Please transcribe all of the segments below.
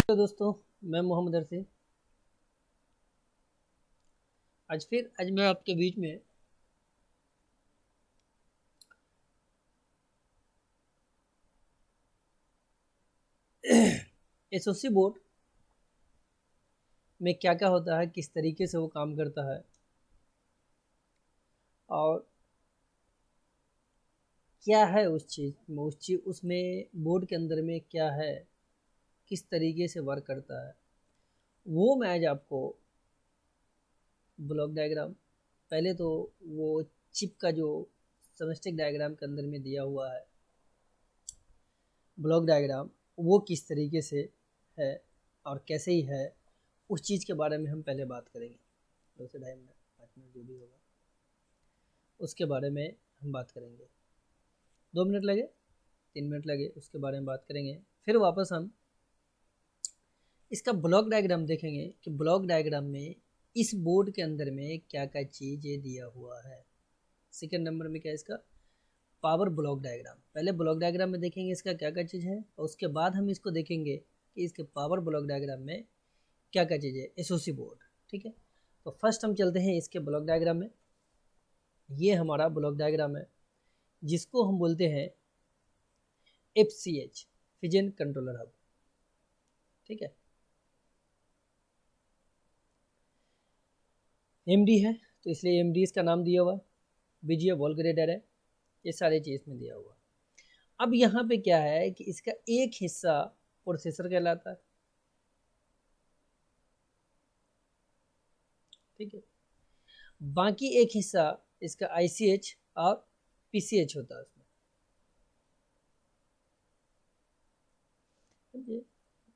तो दोस्तों, मैं मोहम्मद अरसी। आज मैं आपके बीच में एसओसी बोर्ड में क्या क्या होता है, किस तरीके से वो काम करता है और क्या है उस चीज़ उसमें बोर्ड के अंदर में क्या है, किस तरीके से वर्क करता है, वो मैं आज आपको ब्लॉक डायग्राम, पहले तो वो चिप का जो समस्टिक डायग्राम के अंदर में दिया हुआ है ब्लॉक डायग्राम, वो किस तरीके से है और कैसे ही है, उस चीज़ के बारे में हम पहले बात करेंगे। 2 से 2.5 मिनट 5 मिनट जो भी होगा उसके बारे में हम बात करेंगे। 2 मिनट लगे 3 मिनट लगे उसके बारे में बात करेंगे। फिर वापस हम इसका ब्लॉक डायग्राम देखेंगे कि ब्लॉक डायग्राम में इस बोर्ड के अंदर में क्या क्या चीज़ें दिया हुआ है। सेकेंड नंबर में क्या है इसका पावर ब्लॉक डायग्राम। पहले ब्लॉक डायग्राम में देखेंगे इसका क्या क्या चीज़ है और उसके बाद हम इसको देखेंगे कि इसके पावर ब्लॉक डायग्राम में क्या क्या चीज़ है एसओसी बोर्ड। ठीक है, तो फर्स्ट हम चलते हैं इसके ब्लॉक डायग्राम में। ये हमारा ब्लॉक डायग्राम है जिसको हम बोलते हैं FCH, फिजन कंट्रोलर हब। ठीक है, MD है तो इसलिए MD इसका नाम दिया हुआ, बीजीए वॉल ग्रेडर है, ये सारी चीज़ में दिया हुआ। अब यहाँ पे क्या है कि इसका एक हिस्सा प्रोसेसर कहलाता है। ठीक है, बाकी एक हिस्सा इसका ICH और PCH होता है उसमें।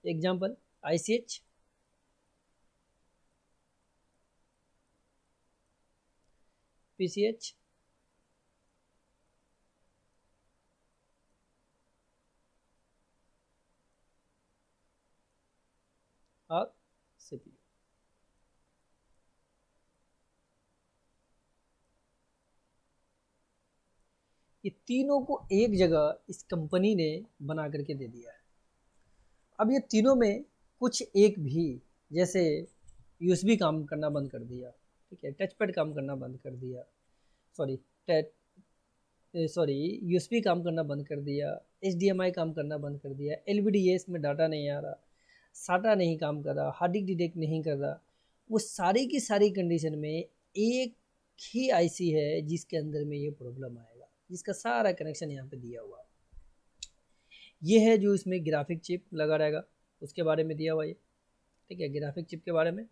एग्जाम्पल ICH, PCH और CPU। ये तीनों को एक जगह इस कंपनी ने बना करके दे दिया है। अब ये तीनों में कुछ एक भी, जैसे USB काम करना बंद कर दिया, ठीक है, टच पैड काम करना बंद कर दिया, सॉरी सॉरी USB काम करना बंद कर दिया, HDMI काम करना बंद कर दिया, LVDS में डाटा नहीं आ रहा, SATA नहीं काम कर रहा, हार्ड डिस्क डिटेक्ट नहीं कर रहा, वो सारी की सारी कंडीशन में एक ही IC है जिसके अंदर में ये प्रॉब्लम आएगा, जिसका सारा कनेक्शन यहाँ पे दिया हुआ है। ये है जो इसमें ग्राफिक चिप लगा रहेगा, उसके बारे में दिया हुआ ये। ठीक है, ग्राफिक चिप के बारे में।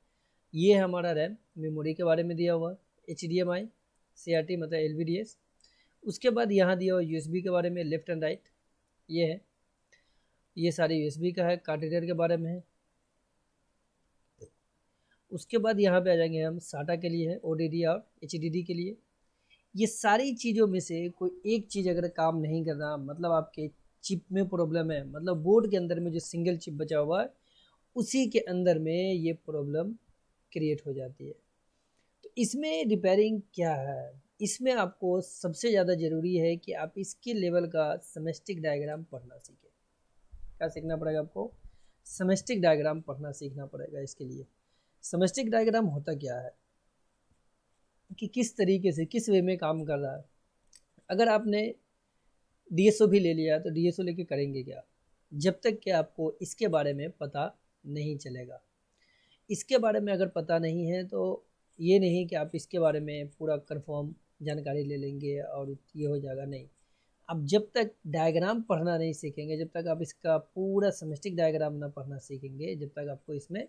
ये है हमारा रैम, मेमोरी के बारे में दिया हुआ, HDMI, CRT मतलब LVDS। उसके बाद यहाँ दिया हुआ USB के बारे में, लेफ्ट एंड राइट ये है, ये सारे USB का है, कार्ड रीडर के बारे में है। उसके बाद यहाँ पे आ जाएंगे हम, SATA के लिए है, ODD और HDD के लिए। ये सारी चीज़ों में से कोई एक चीज़ अगर काम नहीं कर रहा, मतलब आपके चिप में प्रॉब्लम है, मतलब बोर्ड के अंदर में जो सिंगल चिप बचा हुआ है उसी के अंदर में ये प्रॉब्लम क्रिएट हो जाती है। तो इसमें रिपेयरिंग क्या है, इसमें आपको सबसे ज़्यादा ज़रूरी है कि आप इसके लेवल का समस्टिक डायग्राम पढ़ना सीखें। क्या सीखना पड़ेगा आपको? समस्टिक डायग्राम पढ़ना सीखना पड़ेगा। इसके लिए समस्टिक डायग्राम होता क्या है कि किस तरीके से, किस वे में काम कर रहा है। अगर आपने DSO भी ले लिया तो DSO लेके करेंगे क्या, जब तक कि आपको इसके बारे में पता नहीं चलेगा। इसके बारे में अगर पता नहीं है तो ये नहीं कि आप इसके बारे में पूरा कंफर्म जानकारी ले लेंगे और ये हो जाएगा, नहीं। आप जब तक डायग्राम पढ़ना नहीं सीखेंगे, जब तक आप इसका पूरा समस्टिक डायग्राम ना पढ़ना सीखेंगे, जब तक आपको इसमें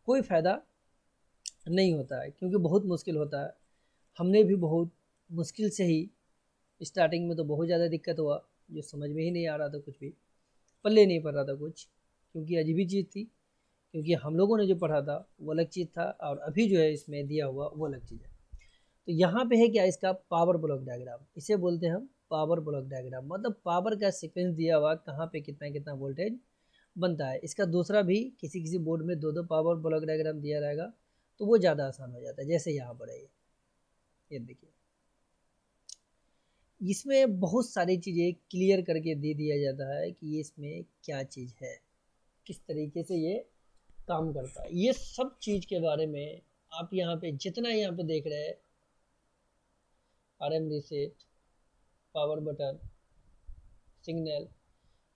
कोई फ़ायदा नहीं होता है, क्योंकि बहुत मुश्किल होता है। हमने भी बहुत मुश्किल से ही, स्टार्टिंग में तो बहुत ज़्यादा दिक्कत हुआ, जो समझ में ही नहीं आ रहा था, कुछ भी पल्ले नहीं पड़ रहा था कुछ, क्योंकि अजीब ही चीज़ थी। क्योंकि हम लोगों ने जो पढ़ा था वो अलग चीज़ था और अभी जो है इसमें दिया हुआ वो अलग चीज़ है। तो यहाँ पे है क्या, इसका पावर ब्लॉक डायग्राम, इसे बोलते हैं हम पावर ब्लॉक डायग्राम। मतलब पावर का सीक्वेंस दिया हुआ, कहाँ पे कितना कितना वोल्टेज बनता है। इसका दूसरा भी किसी किसी बोर्ड में दो दो पावर ब्लॉक डायग्राम दिया रहेगा तो वो ज़्यादा आसान हो जाता है। जैसे यहाँ पर है, ये देखिए, इसमें बहुत सारी चीज़ें क्लियर करके दे दिया जाता है कि ये इसमें क्या चीज़ है, किस तरीके से ये काम करता है। ये सब चीज़ के बारे में आप यहाँ पे जितना यहाँ पे देख रहे हैं, RM reset, power button, signal,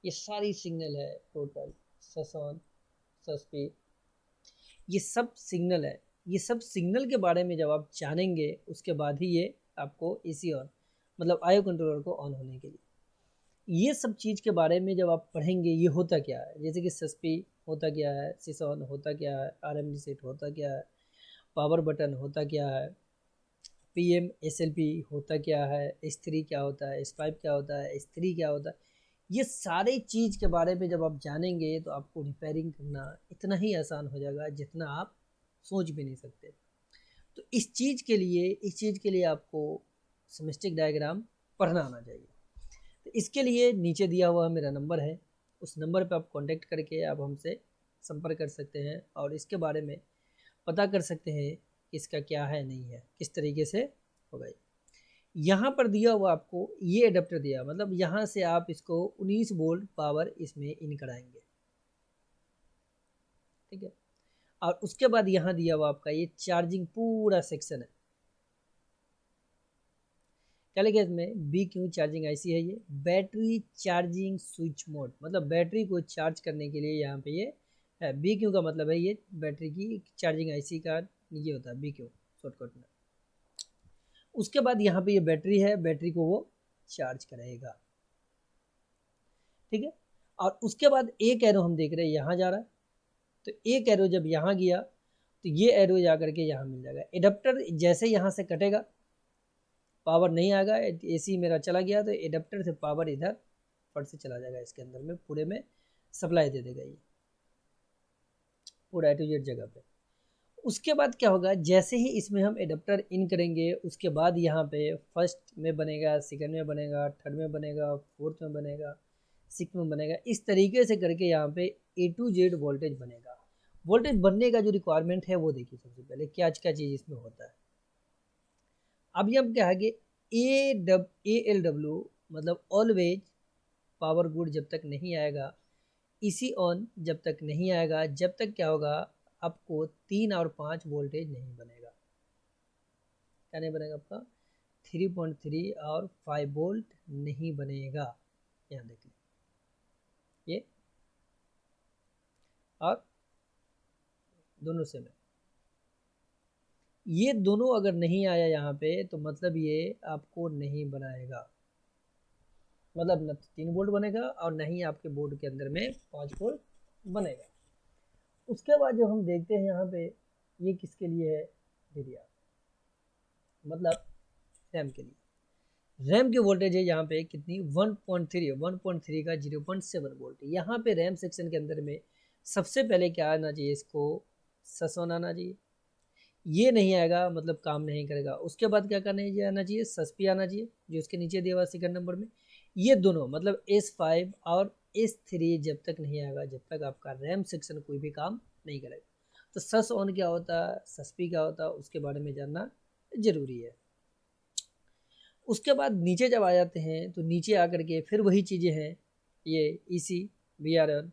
ये सारी सिग्नल है total, sauce on, sauce P, ये सब सिग्नल है। ये सब सिग्नल के बारे में जब आप जानेंगे उसके बाद ही ये आपको AC ऑन, मतलब IO कंट्रोलर को ऑन होने के लिए, ये सब चीज़ के बारे में जब आप पढ़ेंगे ये होता क्या है, जैसे कि सस्पी होता क्या है, सिस ऑन होता क्या है, RM रीसेट होता क्या है, पावर बटन होता क्या है, PM SLP होता क्या है, S3 क्या होता है, S5 क्या होता है, S3 क्या होता है, ये सारे चीज़ के बारे में जब आप जानेंगे तो आपको रिपेयरिंग करना इतना ही आसान हो जाएगा जितना आप सोच भी नहीं सकते। तो इस चीज़ के लिए आपको सिमेस्टिक डायग्राम पढ़ना आना चाहिए। तो इसके लिए नीचे दिया हुआ मेरा नंबर है, उस नंबर पे आप कांटेक्ट करके आप हमसे संपर्क कर सकते हैं और इसके बारे में पता कर सकते हैं कि इसका क्या है नहीं है, किस तरीके से होगा। यहाँ पर दिया हुआ आपको ये एडाप्टर दिया, मतलब यहाँ से आप इसको 19 वोल्ट पावर इसमें इन कराएंगे, ठीक है। और उसके बाद यहाँ दिया हुआ आपका ये चार्जिंग पूरा सेक्शन है, क्या लिखा है इसमें, BQ चार्जिंग IC है ये, बैटरी चार्जिंग स्विच मोड, मतलब बैटरी को चार्ज करने के लिए यहाँ पे ये है। BQ का मतलब है ये बैटरी की चार्जिंग IC का ये होता है BQ शॉर्टकट में। उसके बाद यहाँ पे ये बैटरी है, बैटरी को वो चार्ज करेगा, ठीक है। और उसके बाद एक एरो हम देख रहे हैं यहाँ जा रहा है, तो एक एरो जब यहाँ गया तो ये एरो जा करके यहाँ मिल जाएगा। एडाप्टर जैसे यहाँ से कटेगा, पावर नहीं आएगा, AC मेरा चला गया तो एडाप्टर से पावर इधर फट से चला जाएगा, इसके अंदर में पूरे में सप्लाई दे देगा ये पूरा A to Z जगह पे। उसके बाद क्या होगा, जैसे ही इसमें हम एडाप्टर इन करेंगे उसके बाद यहाँ पे फर्स्ट में बनेगा, सेकंड में बनेगा, थर्ड में बनेगा, फोर्थ में बनेगा, सिक्स में बनेगा, इस तरीके से करके यहाँ पे A to Z वोल्टेज बनेगा। वोल्टेज बनने का जो रिक्वायरमेंट है वो देखिए, सबसे पहले क्या चीज़ इसमें होता है। अभी हम क्या है कि ALW मतलब ऑलवेज पावर गुड जब तक नहीं आएगा, इसी ऑन जब तक नहीं आएगा, जब तक क्या होगा आपको 3 और 5 वोल्टेज नहीं बनेगा। क्या नहीं बनेगा आपका, 3.3 और 5 वोल्ट नहीं बनेगा। यहाँ देखिए ये और दोनों से में ये दोनों अगर नहीं आया यहाँ पे तो मतलब ये आपको नहीं बनाएगा, मतलब न 3 वोल्ट बनेगा और नहीं आपके बोर्ड के अंदर में 5 वोल्ट बनेगा। उसके बाद जो हम देखते हैं यहाँ पे ये किसके लिए है, DDR मतलब रैम के लिए। रैम की वोल्टेज है यहाँ पे कितनी, 1.3 का 0.7 वोल्ट। यहाँ पे रैम सेक्शन के अंदर में सबसे पहले क्या आना चाहिए, इसको ससन आना चाहिए, ये नहीं आएगा मतलब काम नहीं करेगा। उसके बाद क्या करना चाहिए, आना चाहिए सस्पी आना चाहिए जो इसके नीचे दिया हुआ सेकंड नंबर में। ये दोनों मतलब S5 और S3 जब तक नहीं आएगा जब तक आपका रैम सेक्शन कोई भी काम नहीं करेगा। तो सस ऑन क्या होता है, सस्पी क्या होता है, उसके बारे में जानना जरूरी है। उसके बाद नीचे जब आ जाते हैं तो नीचे आकर के फिर वही चीज़ें हैं, ये EC VRM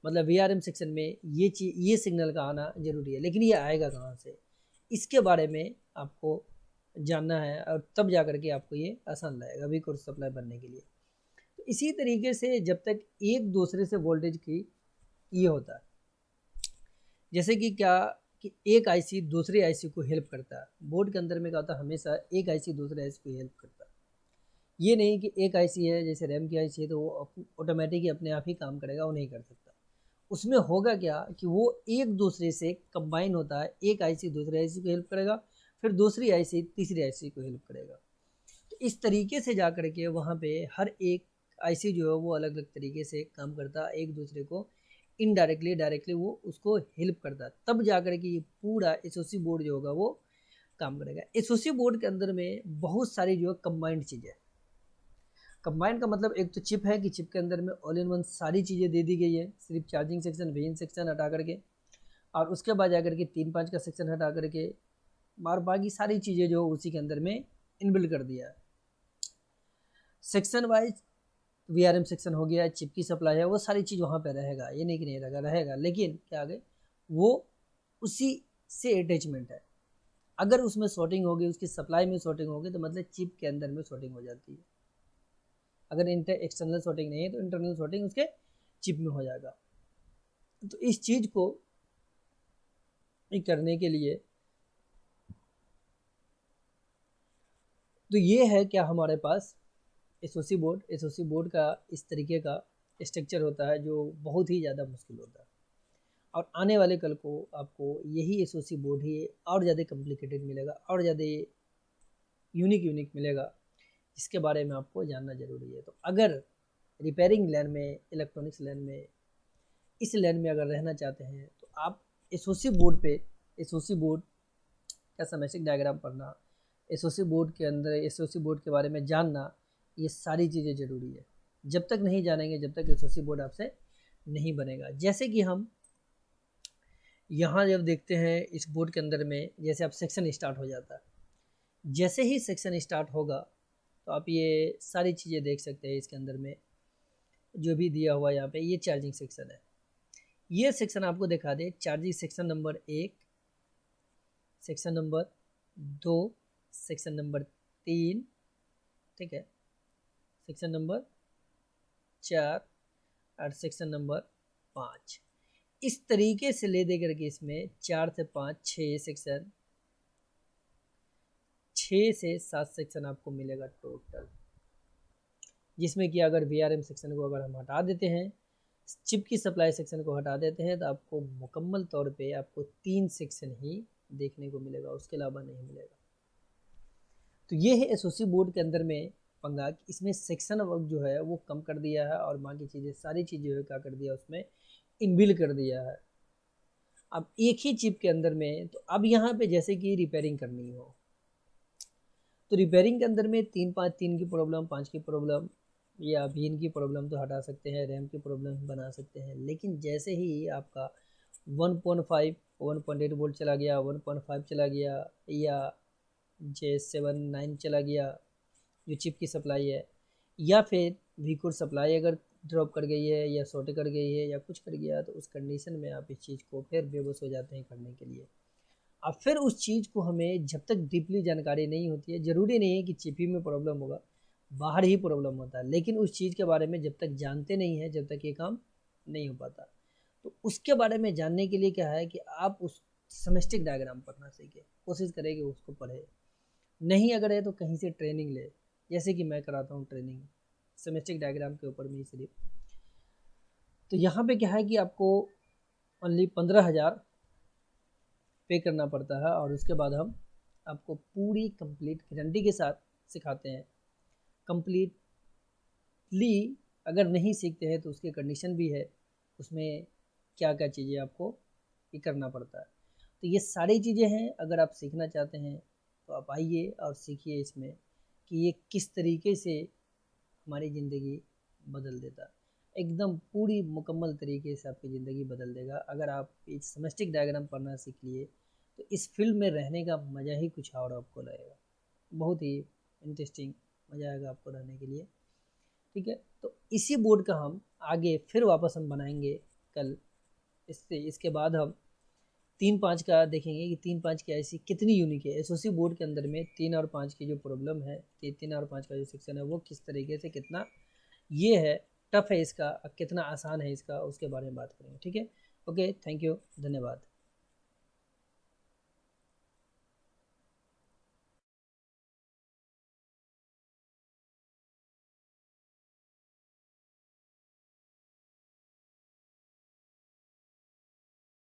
मतलब VRM सेक्शन में ये सिग्नल का आना जरूरी है, लेकिन ये आएगा कहाँ से, इसके बारे में आपको जानना है और तब जा कर के आपको ये आसान लगेगा वीक और सप्लाई बनने के लिए। तो इसी तरीके से जब तक एक दूसरे से वोल्टेज की ये होता है, जैसे कि क्या कि एक IC दूसरे IC को हेल्प करता है। बोर्ड के अंदर में क्या होता है, हमेशा एक IC दूसरे IC को हेल्प करता है। ये नहीं कि एक IC है जैसे रैम की IC है तो वो ऑटोमेटिक ही अपने आप ही काम करेगा, वो नहीं कर सकता। उसमें होगा क्या कि वो एक दूसरे से कंबाइन होता है, एक IC दूसरे IC को हेल्प करेगा, फिर दूसरी IC तीसरी IC को हेल्प करेगा। तो इस तरीके से जा कर के वहाँ पे हर एक IC जो है वो अलग अलग तरीके से काम करता है, एक दूसरे को इनडायरेक्टली डायरेक्टली वो उसको हेल्प करता है, तब जा कर के ये पूरा SOC बोर्ड जो होगा वो काम करेगा। SOC बोर्ड के अंदर में बहुत सारी जो है कंबाइंड चीज़ें, कंबाइंड का मतलब एक तो चिप है कि चिप के अंदर में ऑल इन वन सारी चीज़ें दे दी गई है, सिर्फ चार्जिंग सेक्शन वेन सेक्शन हटा करके और उसके बाद जाकर के 3-5 का सेक्शन हटा करके बाकी सारी चीज़ें जो उसी के अंदर में इनबिल्ड कर दिया है। सेक्शन वाइज VRM सेक्शन हो गया, चिप की सप्लाई है, वो सारी चीज़ वहाँ पे रहेगा, ये नहीं कि नहीं रहेगा, लेकिन क्या आगे वो उसी से अटैचमेंट है। अगर उसमें शॉर्टिंग होगी, उसकी सप्लाई में शॉर्टिंग होगी, तो मतलब चिप के अंदर में शॉर्टिंग हो जाती है। अगर एक्सटर्नल शॉर्टिंग नहीं है तो इंटरनल शॉर्टिंग उसके चिप में हो जाएगा। तो इस चीज़ को करने के लिए तो ये है क्या हमारे पास एसओसी बोर्ड का इस तरीके का स्ट्रक्चर होता है जो बहुत ही ज़्यादा मुश्किल होता है। और आने वाले कल को आपको यही एसओसी बोर्ड ही और ज़्यादा कॉम्प्लिकेटेड मिलेगा और ज़्यादा यूनिक मिलेगा, जिसके बारे में आपको जानना ज़रूरी है। तो अगर रिपेयरिंग लाइन में, इलेक्ट्रॉनिक्स लाइन में, इस लाइन में अगर रहना चाहते हैं तो आप एसओसी बोर्ड का सेमेस्टिक डायग्राम पढ़ना, एसओसी बोर्ड के अंदर एसओसी बोर्ड के बारे में जानना, ये सारी चीज़ें ज़रूरी है। जब तक नहीं जानेंगे, जब तक एसओसी बोर्ड आपसे नहीं बनेगा। जैसे कि हम यहाँ जब देखते हैं इस बोर्ड के अंदर में, जैसे आप सेक्शन स्टार्ट हो जाता है, जैसे ही सेक्शन स्टार्ट होगा तो आप ये सारी चीज़ें देख सकते हैं। इसके अंदर में जो भी दिया हुआ यहाँ पे, ये चार्जिंग सेक्शन है। ये सेक्शन आपको दिखा दे, charging section number 1, section number 2, section number 3, ठीक है, सेक्शन नंबर 4 और सेक्शन नंबर 5। इस तरीके से ले दे करके इसमें 4 से 5 6 सेक्शन, 6 से 7 सेक्शन आपको मिलेगा टोटल। जिसमें कि अगर VRM सेक्शन को अगर हम हटा देते हैं, चिप की सप्लाई सेक्शन को हटा देते हैं, तो आपको मुकम्मल तौर पे आपको 3 सेक्शन ही देखने को मिलेगा, उसके अलावा नहीं मिलेगा। तो ये है एसओसी बोर्ड के अंदर में पंगा, इसमें सेक्शन वर्क जो है वो कम कर दिया है और बाकी चीज़ें सारी चीज़ें जो है क्या कर दिया, उसमें इनबिल्ड कर दिया है। अब एक ही चिप के अंदर में, तो अब यहाँ पे जैसे कि रिपेयरिंग करनी हो, तो रिपेयरिंग के अंदर में 3 की प्रॉब्लम, 5 की प्रॉब्लम या VIN की प्रॉब्लम तो हटा सकते हैं, रैम की प्रॉब्लम बना सकते हैं। लेकिन जैसे ही आपका 1.5 1.8 वोल्ट चला गया, 1.5 चला गया या J7 9 चला गया, जो चिप की सप्लाई है, या फिर वीकोर सप्लाई अगर ड्रॉप कर गई है या शॉर्ट कर गई है या कुछ कर गया, तो उस कंडीशन में आप इस चीज़ को फिर बेबस हो जाते हैं करने के लिए। अब फिर उस चीज़ को हमें जब तक डीपली जानकारी नहीं होती है, ज़रूरी नहीं है कि चिप ही में प्रॉब्लम होगा, बाहर ही प्रॉब्लम होता है, लेकिन उस चीज़ के बारे में जब तक जानते नहीं हैं, जब तक ये काम नहीं हो पाता। तो उसके बारे में जानने के लिए क्या है कि आप उस सेमेस्टिक डायग्राम पढ़ना सीखें, कोशिश करें कि उसको पढ़े। नहीं अगर है तो कहीं से ट्रेनिंग ले, जैसे कि मैं कराता हूँ ट्रेनिंग सेमेस्टिक डायग्राम के ऊपर में सिर्फ। तो यहाँ पे क्या है कि आपको ओनली 15,000 पे करना पड़ता है और उसके बाद हम आपको पूरी कंप्लीट गारंटी के साथ सिखाते हैं। कंप्लीटली अगर नहीं सीखते हैं तो उसके कंडीशन भी है, उसमें क्या क्या चीज़ें आपको ये करना पड़ता है। तो ये सारी चीज़ें हैं, अगर आप सीखना चाहते हैं तो आप आइए और सीखिए इसमें कि ये किस तरीके से हमारी ज़िंदगी बदल देता, एकदम पूरी मुकम्मल तरीके से आपकी ज़िंदगी बदल देगा। अगर आप एक सेमेस्टिक डायग्राम पढ़ना सीख लिए तो इस फील्ड में रहने का मज़ा ही कुछ और आपको लगेगा, बहुत ही इंटरेस्टिंग मज़ा आएगा आपको रहने के लिए। ठीक है, तो इसी बोर्ड का हम आगे फिर वापस हम बनाएंगे कल। इसके बाद हम 3-5 का देखेंगे कि 3-5 की ऐसी कितनी यूनिक है एसओसी बोर्ड के अंदर में। 3 और 5 की जो प्रॉब्लम है, 3 और 5 का जो सेक्शन है वो किस तरीके से, कितना ये है टफ है इसका, कितना आसान है इसका, उसके बारे में बात करेंगे। ठीक है, ओके, थैंक यू, धन्यवाद।